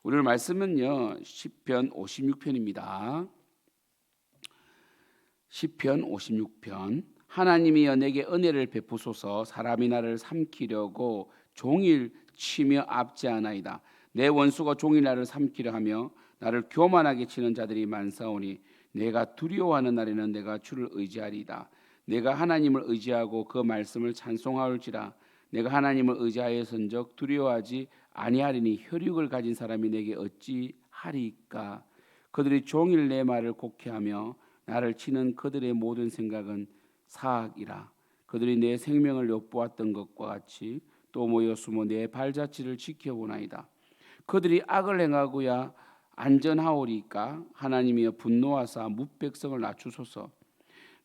오늘 말씀은요, 시편 56편입니다. 시편 56편. 하나님이여 내게 은혜를 베푸소서. 사람이 나를 삼키려고 종일 치며 압제하나이다. 내 원수가 종일 나를 삼키려 하며 나를 교만하게 치는 자들이 많사오니 내가 두려워하는 날에는 내가 주를 의지하리이다. 내가 하나님을 의지하고 그 말씀을 찬송하올지라. 내가 하나님을 의지하였은적 두려워하지 아니하리니 혈육을 가진 사람이 내게 어찌하리까. 그들이 종일 내 말을 곡해하며 나를 치는 그들의 모든 생각은 사악이라. 그들이 내 생명을 엿보았던 것과 같이 또 모여 숨어 내 발자취를 지켜보나이다. 그들이 악을 행하고야 안전하오리까. 하나님이여 분노하사 뭇백성을 낮추소서.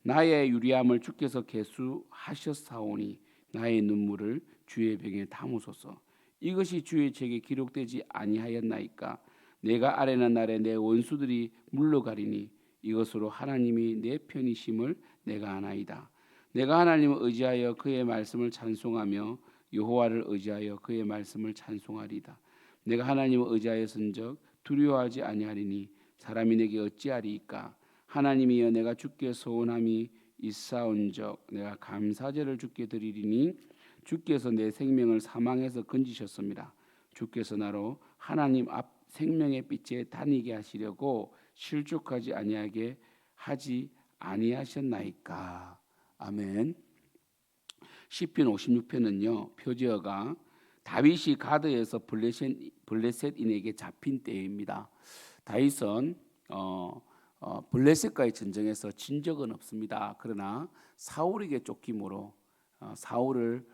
나의 유리함을 주께서 계수하셨사오니 나의 눈물을 주의 병에 담으소서. 이것이 주의 책에 기록되지 아니하였나이까. 내가 아뢰는 날에 내 원수들이 물러가리니 이것으로 하나님이 내 편이심을 내가 아나이다. 내가 하나님을 의지하여 그의 말씀을 찬송하며 여호와를 의지하여 그의 말씀을 찬송하리이다. 내가 하나님을 의지하였은적 두려워하지 아니하리니 사람이 내게 어찌하리이까. 하나님이여 내가 주께 소원함이 있사온적 내가 감사제를 주께 드리리니 주께서 내 생명을 사망에서 건지셨습니다. 주께서 나로 하나님 앞 생명의 빛에 다니게 하시려고 실족하지 아니하게 하지 아니하셨나이까. 아멘. 시편 56편은요, 표지어가 다윗이 가드에서 블레셋인에게 잡힌 때입니다. 다윗은 블레셋과의 전쟁에서 진 적은 없습니다. 그러나 사울에게 쫓김으로 사울을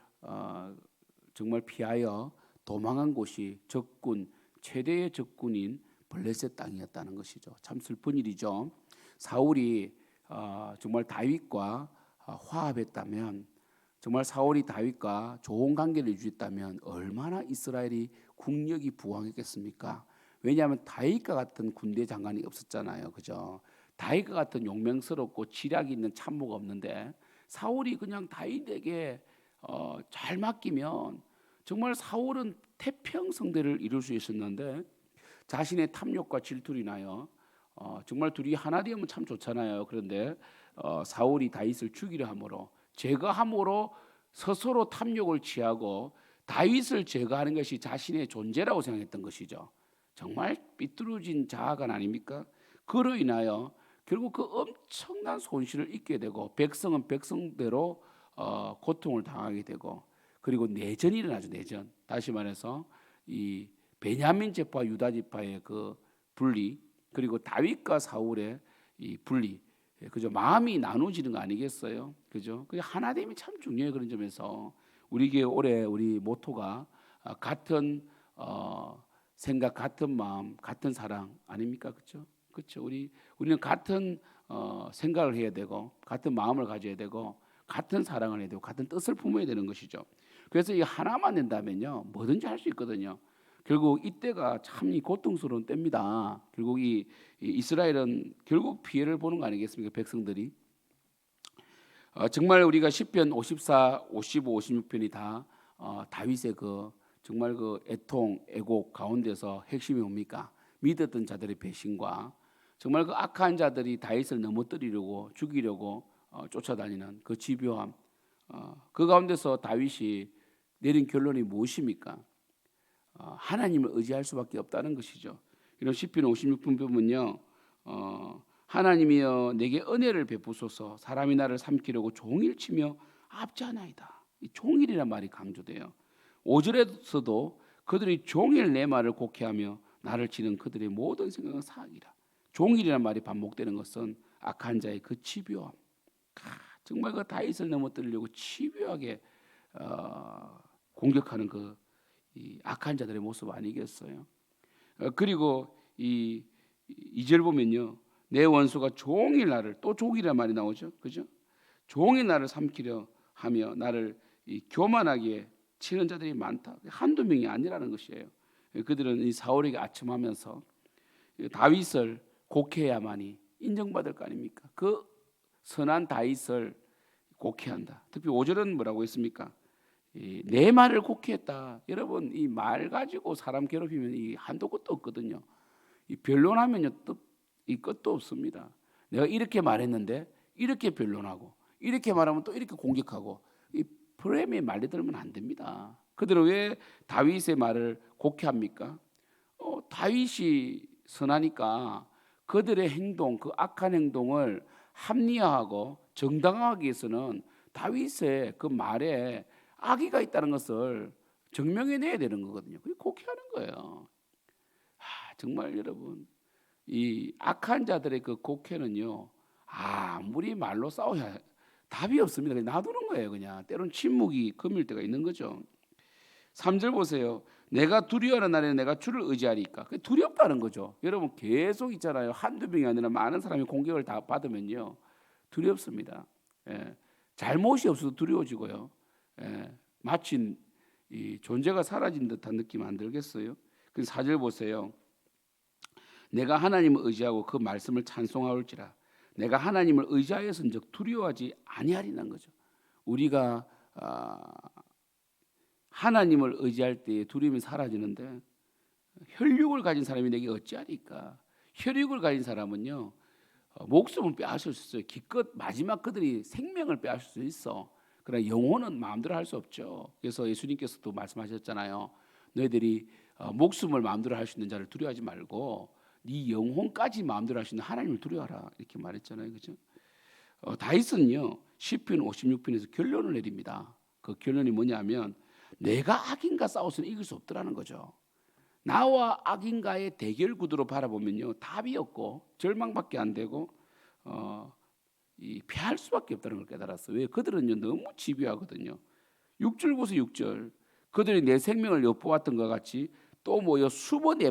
정말 피하여 도망한 곳이 적군 최대의 적군인 블레셋 땅이었다는 것이죠. 참 슬픈 일이죠. 사울이 정말 다윗과 화합했다면, 정말 사울이 다윗과 좋은 관계를 유지했다면 얼마나 이스라엘이 국력이 부강했겠습니까? 왜냐하면 다윗과 같은 군대 장관이 없었잖아요, 그죠? 다윗과 같은 용맹스럽고 지략이 있는 참모가 없는데 사울이 그냥 다윗에게 잘 맡기면 정말 사울은 태평성대를 이룰 수 있었는데 자신의 탐욕과 질투로 인하여 정말 둘이 하나 되면 참 좋잖아요. 그런데 사울이 다윗을 죽이려 함으로 제거함으로 스스로 탐욕을 취하고 다윗을 제거하는 것이 자신의 존재라고 생각했던 것이죠. 정말 삐뚤어진 자아가 아닙니까? 그로 인하여 결국 그 엄청난 손실을 입게 되고 백성은 백성대로 고통을 당하게 되고 그리고 내전이 일어나죠. 내전. 다시 말해서 이 베냐민 지파와 유다 지파의 그 분리 그리고 다윗과 사울의 이 분리 그죠? 마음이 나눠지는 거 아니겠어요? 그죠? 그 하나됨이 참 중요해요. 그런 점에서 우리 교회 올해 우리 모토가 같은 생각, 같은 마음, 같은 사랑 아닙니까? 그렇죠? 그렇죠. 우리는 같은 생각을 해야 되고 같은 마음을 가져야 되고 같은 사랑을 해야 되고 같은 뜻을 품어야 되는 것이죠. 그래서 이 하나만 낸다면요 뭐든지 할 수 있거든요. 결국 이때가 참 고통스러운 때입니다. 결국 이 이스라엘은 결국 피해를 보는 거 아니겠습니까? 백성들이 정말 우리가 시편 54, 55, 56편이 다 다윗의 그 정말 그 애통, 애곡 가운데서 핵심이 뭡니까? 믿었던 자들의 배신과 정말 그 악한 자들이 다윗을 넘어뜨리려고 죽이려고 쫓아다니는 그 집요함, 그 가운데서 다윗이 내린 결론이 무엇입니까? 하나님을 의지할 수밖에 없다는 것이죠. 이런 시편 56편 보면요, 하나님이여 내게 은혜를 베푸소서. 사람이 나를 삼키려고 종일 치며 압제하나이다. 이 종일이란 말이 강조돼요. 5절에서도 그들이 종일 내 말을 곡해하며 나를 치는 그들의 모든 생각은 사악이라. 종일이란 말이 반복되는 것은 악한 자의 그 집요함, 정말 그 다윗을 넘어뜨리려고 집요하게 공격하는 이 악한 자들의 모습 아니겠어요? 그리고 이 2절 보면요, 내 원수가 종일 나를 또 종이란 말이 나오죠, 그죠? 종일 나를 삼키려 하며 나를 교만하게 치는 자들이 많다. 한두 명이 아니라는 것이에요. 그들은 이 사울에게 아첨하면서 다윗을 곡해야만이 인정받을 거 아닙니까? 그 선한 다윗을 곡해한다. 특히 5절은 뭐라고 했습니까? 내 말을 곡해했다. 여러분 이 말 가지고 사람 괴롭히면 이 한도 끝도 없거든요. 이 변론하면요 이 끝도 없습니다. 내가 이렇게 말했는데 이렇게 변론하고 이렇게 말하면 또 이렇게 공격하고 이 프레임에 말려들면 안 됩니다. 그들은 왜 다윗의 말을 곡해합니까? 다윗이 선하니까 그들의 행동, 그 악한 행동을 합리화하고 정당화하기 위해서는 다윗의 그 말에 악의가 있다는 것을 증명해내야 되는 거거든요. 그게 곡해하는 거예요. 정말 여러분 이 악한 자들의 그 곡해는요 아무리 말로 싸워야 답이 없습니다. 그냥 놔두는 거예요. 그냥 때론 침묵이 금일 때가 있는 거죠. 3절 보세요. 내가 두려워하는 날에는 내가 주를 의지하니까. 그게 두렵다는 거죠. 여러분 계속 있잖아요. 한두 명이 아니라 많은 사람이 공격을 다 받으면요 두렵습니다. 잘못이 없어도 두려워지고요. 마치 이 존재가 사라진 듯한 느낌 안 들겠어요? 그 4절 보세요. 내가 하나님을 의지하고 그 말씀을 찬송하올지라. 내가 하나님을 의지하였은즉 두려워하지 아니하리라는 거죠. 우리가 하나님을 의지할 때 두려움이 사라지는데 혈육을 가진 사람이 내게 어찌하리까? 혈육을 가진 사람은요 목숨을 빼앗을 수 있어요. 기껏 마지막 그들이 생명을 빼앗을 수 있어. 그러나 영혼은 마음대로 할 수 없죠. 그래서 예수님께서도 말씀하셨잖아요. 너희들이 목숨을 마음대로 할 수 있는 자를 두려워하지 말고 네 영혼까지 마음대로 할 수 있는 하나님을 두려워하라 이렇게 말했잖아요. 그죠? 다윗은요 시편 56편에서 결론을 내립니다. 그 결론이 뭐냐면 내가 악인과 싸워서는 이길 수 없더라는 거죠. 나와 악인과의 대결 구도로 바라보면요 답이 없고 절망밖에 안 되고 피할 수밖에 없다는 걸 깨달았어요. 왜? 그들은요 너무 집요하거든요. 6절 보세요. 6절 그들이 내 생명을 엿보았던 것 같이 또 모여 숨어 내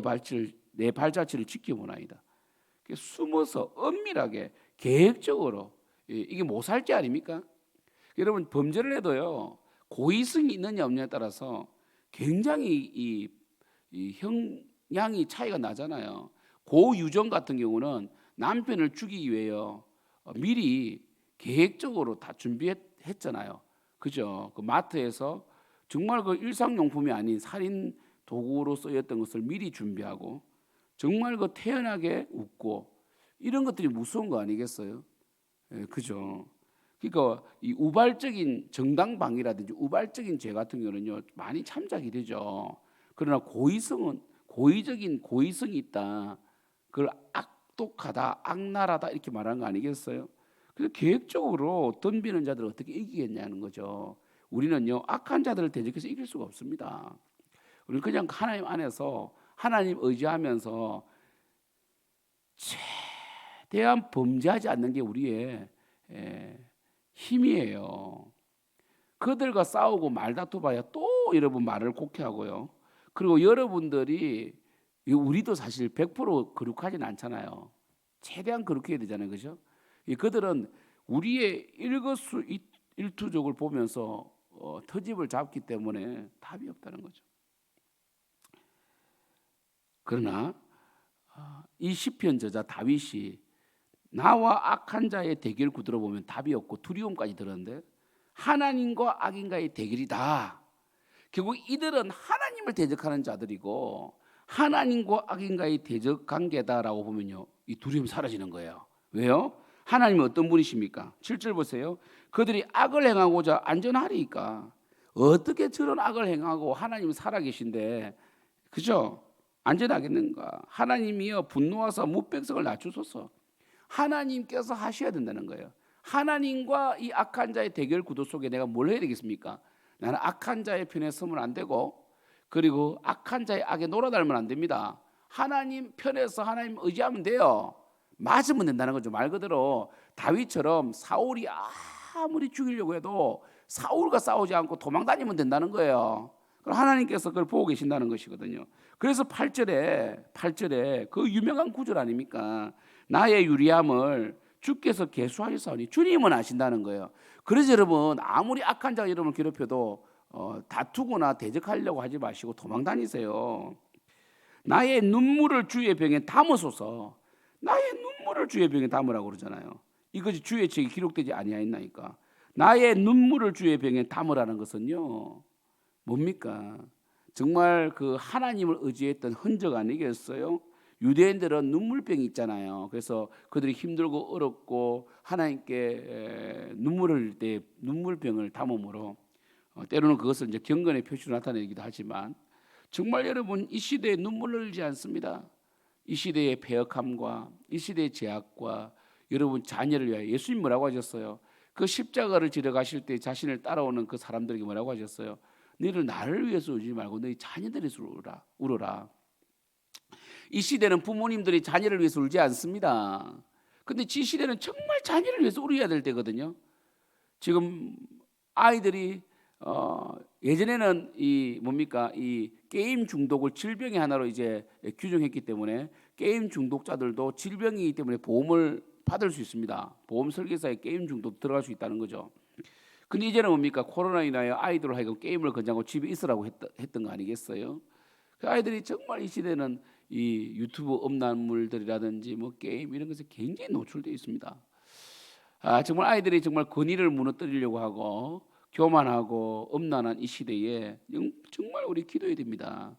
발자취를 지켜보나이다. 숨어서 엄밀하게 계획적으로 이게 모살죄 아닙니까? 여러분 범죄를 해도요 고의성이 있느냐 없느냐에 따라서 굉장히 이 형량이 차이가 나잖아요. 고유정 같은 경우는 남편을 죽이기 위해요 미리 계획적으로 다 준비했잖아요. 그죠? 그 마트에서 정말 그 일상용품이 아닌 살인 도구로 쓰였던 것을 미리 준비하고 정말 그 태연하게 웃고 이런 것들이 무서운 거 아니겠어요? 그죠? 그러니까 이 우발적인 정당방위라든지 우발적인 죄 같은 경우는요 많이 참작이 되죠. 그러나 고의적인 고의성이 있다. 그걸 악독하다, 악랄하다 이렇게 말하는 거 아니겠어요? 그래서 계획적으로 덤비는 자들을 어떻게 이기겠냐는 거죠. 우리는요 악한 자들을 대적해서 이길 수가 없습니다. 우리는 그냥 하나님 안에서 하나님 의지하면서 최대한 범죄하지 않는 게 우리의 힘이에요. 그들과 싸우고 말다투봐야 또 여러분 말을 곡해하고요. 그리고 여러분들이 우리도 사실 100% 거룩하진 않잖아요. 최대한 거룩해야 되잖아요. 그죠? 그들은 우리의 일거수일투족을 보면서 터집을 잡기 때문에 답이 없다는 거죠. 그러나 이 시편 저자 다윗이 나와 악한 자의 대결 구도로 보면 답이 없고 두려움까지 들었는데 하나님과 악인과의 대결이다. 결국 이들은 하나님을 대적하는 자들이고 하나님과 악인과의 대적 관계다라고 보면요 이 두려움이 사라지는 거예요. 왜요? 하나님은 어떤 분이십니까? 7절 보세요. 그들이 악을 행하고자 안전하리까. 어떻게 저런 악을 행하고 하나님은 살아계신데 그죠? 안전하겠는가? 하나님이여 분노하사 무백성을 낮추소서. 하나님께서 하셔야 된다는 거예요. 하나님과 이 악한 자의 대결 구도 속에 내가 뭘 해야 되겠습니까? 나는 악한 자의 편에 서면 안 되고 그리고 악한 자의 악에 놀아달면 안 됩니다. 하나님 편에서 하나님 의지하면 돼요. 맞으면 된다는 거죠. 말 그대로 다윗처럼 사울이 아무리 죽이려고 해도 사울과 싸우지 않고 도망 다니면 된다는 거예요. 그럼 하나님께서 그걸 보고 계신다는 것이거든요. 그래서 8절에 그 유명한 구절 아닙니까? 나의 유리함을 주께서 계수하셨사오니 주님은 아신다는 거예요. 그래서 여러분 아무리 악한 자가 여러분을 괴롭혀도 다투거나 대적하려고 하지 마시고 도망 다니세요. 나의 눈물을 주의 병에 담으소서. 나의 눈물을 주의 병에 담으라고 그러잖아요. 이것이 주의 책에 기록되지 아니하였나이까. 나의 눈물을 주의 병에 담으라는 것은요 뭡니까? 정말 그 하나님을 의지했던 흔적 아니겠어요? 유대인들은 눈물병이 있잖아요. 그래서 그들이 힘들고 어렵고 하나님께 눈물 흘릴 때 눈물병을 담음으로 때로는 그것을 이제 경건의 표시로 나타내기도 하지만 정말 여러분 이 시대에 눈물을 흘리지 않습니다. 이 시대의 패역함과 이 시대의 제약과 여러분 자녀를 위하여 예수님 뭐라고 하셨어요? 그 십자가를 지러 가실 때 자신을 따라오는 그 사람들에게 뭐라고 하셨어요? 너희를 나를 위해서 울지 말고 너희 자녀들을 위해서 울어라. 이 시대는 부모님들이 자녀를 위해서 울지 않습니다. 근데 이 시대는 정말 자녀를 위해서 울어야 될 때거든요. 지금 아이들이 예전에는 이 게임 중독을 질병의 하나로 이제 규정했기 때문에 게임 중독자들도 질병이기 때문에 보험을 받을 수 있습니다. 보험 설계사에 게임 중독 들어갈 수 있다는 거죠. 근데 이제는 뭡니까? 코로나 인하여 아이들을 하여금 게임을 권장하고 집에 있으라고 했던 거 아니겠어요? 그 아이들이 정말 이 시대는 이 유튜브 음란물들이라든지 뭐 게임 이런 것에 굉장히 노출되어 있습니다. 정말 아이들이 정말 권위를 무너뜨리려고 하고 교만하고 음란한 이 시대에 정말 우리 기도해야 됩니다.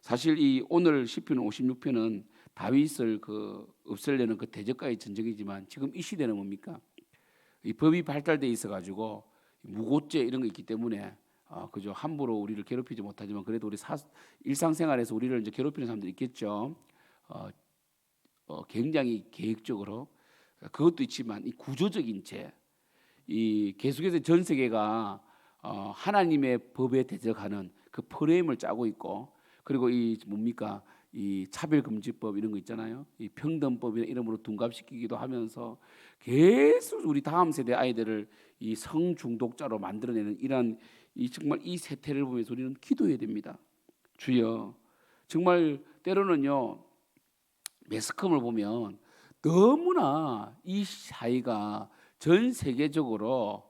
사실 이 오늘 시편 56편은 다윗을 없애려는 그 대적과의 전쟁이지만 지금 이 시대는 뭡니까? 이 법이 발달돼 있어 가지고 무고죄 이런 거 있기 때문에 그저 함부로 우리를 괴롭히지 못하지만 그래도 우리 일상생활에서 우리를 이제 괴롭히는 사람들이 있겠죠. 굉장히 계획적으로 그것도 있지만 이 구조적인 죄, 이 계속해서 전 세계가 하나님의 법에 대적하는 그 프레임을 짜고 있고 그리고 이 뭡니까 이 차별금지법 이런 거 있잖아요. 이 평등법이나 이름으로 둔갑시키기도 하면서 계속 우리 다음 세대 아이들을 이 성중독자로 만들어내는 이런 이 정말 이 세태를 보면서 우리는 기도해야 됩니다. 주여, 정말 때로는요 매스컴을 보면 너무나 이 사회가 전 세계적으로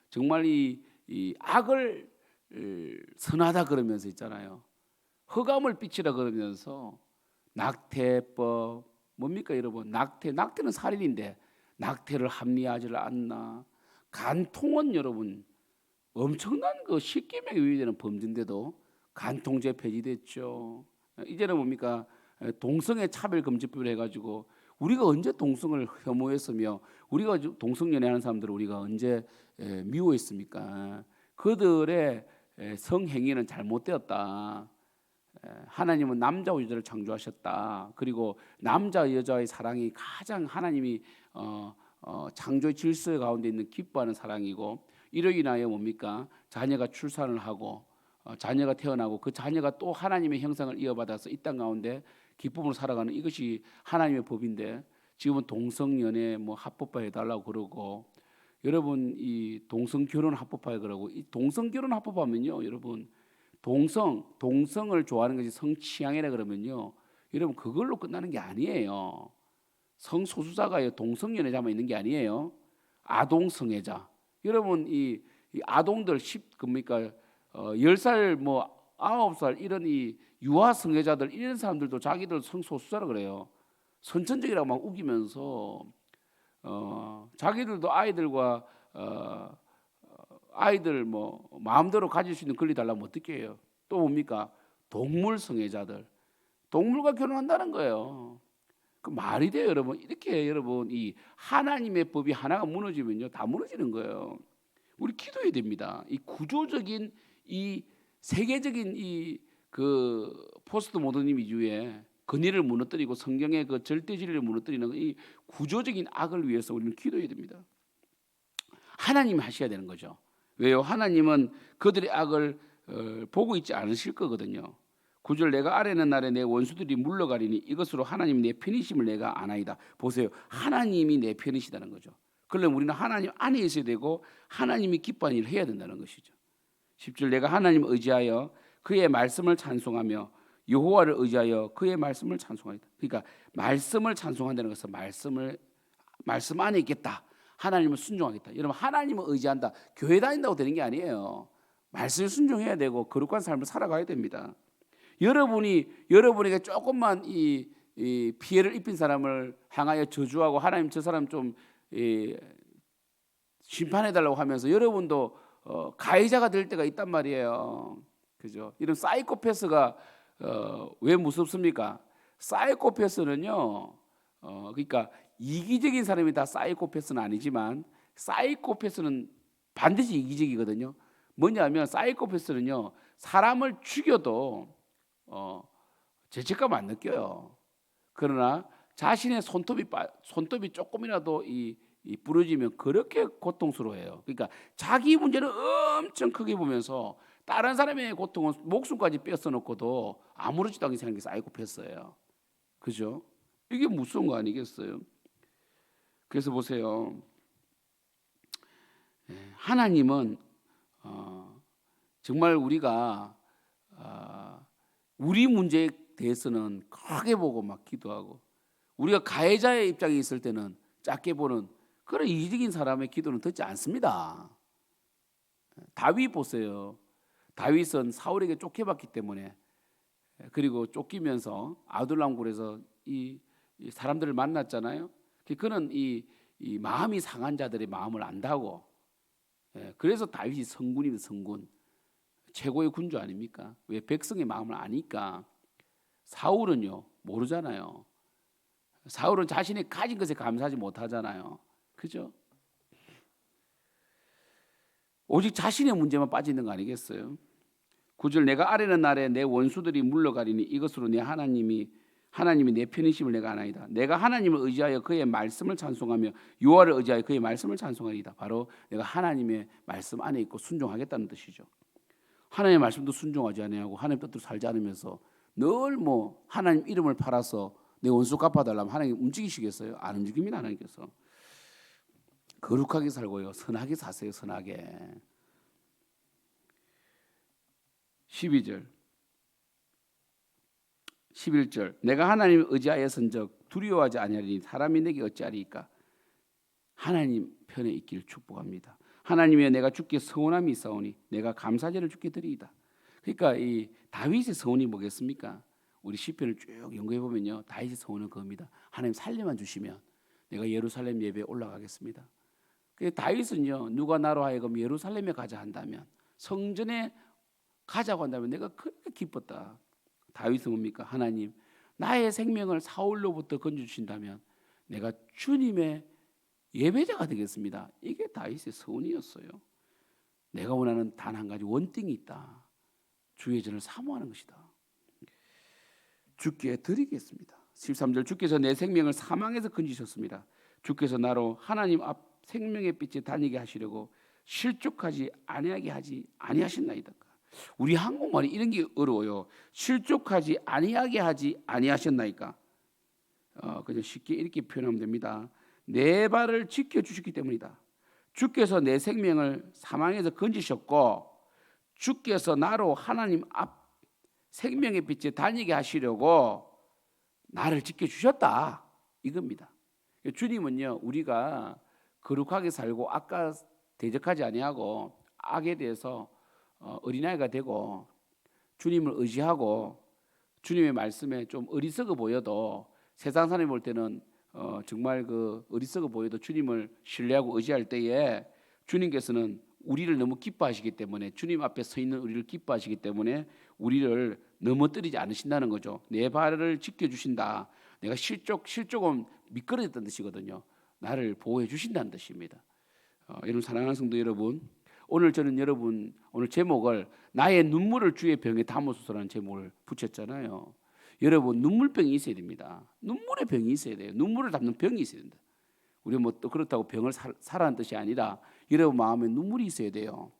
정말 이 악을 선하다 그러면서 있잖아요. 흑암을 삐치라 그러면서 낙태법 뭡니까 여러분? 낙태는 살인인데 낙태를 합리화하지 않나? 간통은 여러분 엄청난 그 십계명에 위배되는 범죄인데도 간통죄 폐지됐죠. 이제는 뭡니까? 동성애 차별금지법을 해가지고 우리가 언제 동성을 혐오했으며 우리가 동성연애하는 사람들을 우리가 언제 미워했습니까? 그들의 성행위는 잘못되었다. 하나님은 남자와 여자를 창조하셨다. 그리고 남자 여자의 사랑이 가장 하나님이 창조의 질서 가운데 있는 기뻐하는 사랑이고 이로 인하여 뭡니까? 자녀가 출산을 하고 자녀가 태어나고 그 자녀가 또 하나님의 형상을 이어받아서 이 땅 가운데 기쁨으로 살아가는 이것이 하나님의 법인데 지금은 동성연애 뭐 합법화해 달라고 그러고 여러분 이 동성결혼 합법화해 그러고 이 동성결혼 합법화면요 여러분 동성을 좋아하는 것이 성취향이라 그러면요 여러분 그걸로 끝나는 게 아니에요. 성소수자가 동성연애자만 있는 게 아니에요. 아동성애자 여러분 이 아동들 10살 뭐 9살 이런 이 유아 성애자들 이런 사람들도 자기들 성소수자라 그래요. 선천적이라고 막 우기면서 자기들도 아이들과 아이들 뭐 마음대로 가질 수 있는 권리 달라면 어떻게 해요? 또 뭡니까? 동물 성애자들 동물과 결혼한다는 거예요. 그 말이 돼요, 여러분? 이렇게 여러분 이 하나님의 법이 하나가 무너지면요 다 무너지는 거예요. 우리 기도해야 됩니다. 이 구조적인 이 세계적인 이 포스트 모더니즘 이후에 근위를 무너뜨리고 성경의 그 절대 진리를 무너뜨리는 이 구조적인 악을 위해서 우리는 기도해야 됩니다. 하나님이 하셔야 되는 거죠. 왜요? 하나님은 그들의 악을 보고 있지 않으실 거거든요. 9절 내가 아뢰는 날에 내 원수들이 물러가리니 이것으로 하나님 내 편이심을 내가 아나이다. 보세요. 하나님이 내 편이시다는 거죠. 그러면 우리는 하나님 안에 있어야 되고 하나님이 기뻐하는 일을 해야 된다는 것이죠. 10절 내가 하나님을 의지하여 그의 말씀을 찬송하며 여호와를 의지하여 그의 말씀을 찬송하리다. 그러니까 말씀을 찬송한다는 것은 말씀 안에 있겠다. 하나님을 순종하겠다. 여러분 하나님을 의지한다. 교회 다닌다고 되는 게 아니에요. 말씀에 순종해야 되고 거룩한 삶을 살아가야 됩니다. 여러분에게 조금만 이 피해를 입힌 사람을 향하여 저주하고 하나님 저 사람 좀 심판해 달라고 하면서 여러분도 가해자가 될 때가 있단 말이에요. 그죠? 이런 사이코패스가 왜 무섭습니까? 사이코패스는요, 그러니까 이기적인 사람이 다 사이코패스는 아니지만 사이코패스는 반드시 이기적이거든요. 뭐냐면 사이코패스는요, 사람을 죽여도 죄책감 안 느껴요. 그러나 자신의 손톱이 조금이라도 이 부러지면 그렇게 고통스러워해요. 그러니까 자기 문제는 엄청 크게 보면서 다른 사람의 고통은 목숨까지 뺏어놓고도 아무렇지도 않게 생각해서 사이코패스예요. 그죠? 이게 무서운 거 아니겠어요? 그래서 보세요. 하나님은 정말 우리가 우리 문제에 대해서는 크게 보고 막 기도하고, 우리가 가해자의 입장에 있을 때는 작게 보는 그런 이기적인 사람의 기도는 듣지 않습니다. 다윗 보세요. 다윗은 사울에게 쫓겨봤기 때문에, 그리고 쫓기면서 아둘람 굴에서 이 사람들을 만났잖아요. 그는 이 마음이 상한 자들의 마음을 안다고. 그래서 다윗이 성군입니다. 성군. 최고의 군주 아닙니까? 왜? 백성의 마음을 아니까. 사울은요, 모르잖아요. 사울은 자신이 가진 것에 감사하지 못하잖아요. 그죠? 오직 자신의 문제만 빠져 있는 거 아니겠어요? 9절, 내가 아뢰는 날에 내 원수들이 물러가리니 이것으로 내 하나님이 내 편이심을 내가 아나이다. 내가 하나님을 의지하여 그의 말씀을 찬송하며 여호와를 의지하여 그의 말씀을 찬송하리이다. 바로 내가 하나님의 말씀 안에 있고 순종하겠다는 뜻이죠. 하나님의 말씀도 순종하지 아니하고 하나님 뜻대로 살지 않으면서 늘 뭐 하나님 이름을 팔아서 내 원수 갚아달라면 하나님 움직이시겠어요? 안 움직입니다. 하나님께서. 거룩하게 살고요, 선하게 사세요. 선하게. 12절 11절, 내가 하나님을 의지하였은즉 두려워하지 아니하리니 사람이 내게 어찌하리이까. 하나님 편에 있기를 축복합니다. 하나님이여, 내가 주께 서원함이 있사오니 내가 감사제를 주께 드리이다. 그러니까 이 다윗의 서원이 뭐겠습니까? 우리 시편을 쭉 연구해 보면요, 다윗의 서원은 그겁니다. 하나님 살려만 주시면 내가 예루살렘 예배에 올라가겠습니다. 다윗은요, 누가 나로 하여금 예루살렘에 가자 한다면, 성전에 가자고 한다면 내가 그렇게 기뻤다. 다윗은 뭡니까? 하나님, 나의 생명을 사울로부터 건져주신다면 내가 주님의 예배자가 되겠습니다. 이게 다윗의 서원이었어요. 내가 원하는 단 한 가지 원띵이 있다. 주의 전을 사모하는 것이다. 주께 드리겠습니다. 13절, 주께서 내 생명을 사망에서 건지셨습니다. 주께서 나로 하나님 앞 생명의 빛에 다니게 하시려고 실족하지 아니하게 하지 아니하셨나이다. 우리 한국말이 이런 게 어려워요. 실족하지 아니하게 하지 아니하셨나이까. 그냥 쉽게 이렇게 표현하면 됩니다. 내 발을 지켜주셨기 때문이다. 주께서 내 생명을 사망에서 건지셨고 주께서 나로 하나님 앞 생명의 빛에 다니게 하시려고 나를 지켜주셨다. 이겁니다. 주님은요, 우리가 거룩하게 살고 악과 대적하지 아니하고 악에 대해서 어린아이가 되고 주님을 의지하고 주님의 말씀에 좀 어리석어 보여도, 세상 사람이 볼 때는 정말 그 어리석어 보여도 주님을 신뢰하고 의지할 때에 주님께서는 우리를 너무 기뻐하시기 때문에, 주님 앞에 서 있는 우리를 기뻐하시기 때문에 우리를 넘어뜨리지 않으신다는 거죠. 내 발을 지켜주신다. 내가 실족은 미끄러졌다는 뜻이거든요. 나를 보호해 주신다는 뜻입니다. 여러분, 사랑하는 성도 여러분, 오늘 저는 오늘 제목을 나의 눈물을 주의 병에 담으소서라는 제목을 붙였잖아요. 여러분, 눈물병이 있어야 됩니다. 눈물의 병이 있어야 돼요. 눈물을 담는 병이 있어야 된다. 우리 뭐 또 그렇다고 병을 사라는 뜻이 아니라 여러분 마음에 눈물이 있어야 돼요.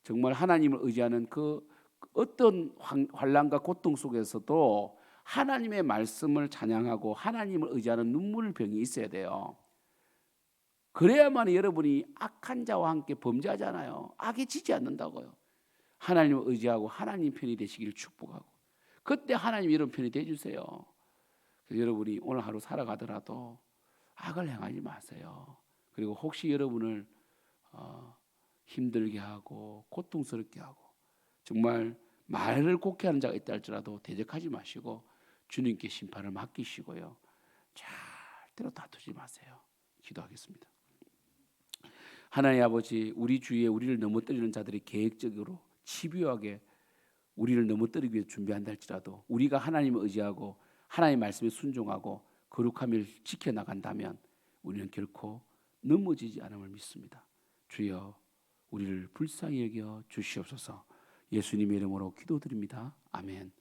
정말 하나님을 의지하는 그 어떤 환난과 고통 속에서도 하나님의 말씀을 찬양하고 하나님을 의지하는 눈물 병이 있어야 돼요. 그래야만 여러분이 악한 자와 함께 범죄하잖아요. 악에 지지 않는다고요. 하나님을 의지하고 하나님 편이 되시기를 축복하고, 그때 하나님 여러분 편이 되주세요. 여러분이 오늘 하루 살아가더라도 악을 행하지 마세요. 그리고 혹시 여러분을 힘들게 하고 고통스럽게 하고 정말 말을 곡해 하는 자가 있다 할지라도 대적하지 마시고 주님께 심판을 맡기시고요, 절대로 다투지 마세요. 기도하겠습니다. 하나님 아버지, 우리 주위에 우리를 넘어뜨리는 자들이 계획적으로 집요하게 우리를 넘어뜨리기 위해 준비한다 할지라도 우리가 하나님을 의지하고 하나님의 말씀에 순종하고 거룩함을 지켜나간다면 우리는 결코 넘어지지 않음을 믿습니다. 주여, 우리를 불쌍히 여겨 주시옵소서. 예수님의 이름으로 기도드립니다. 아멘.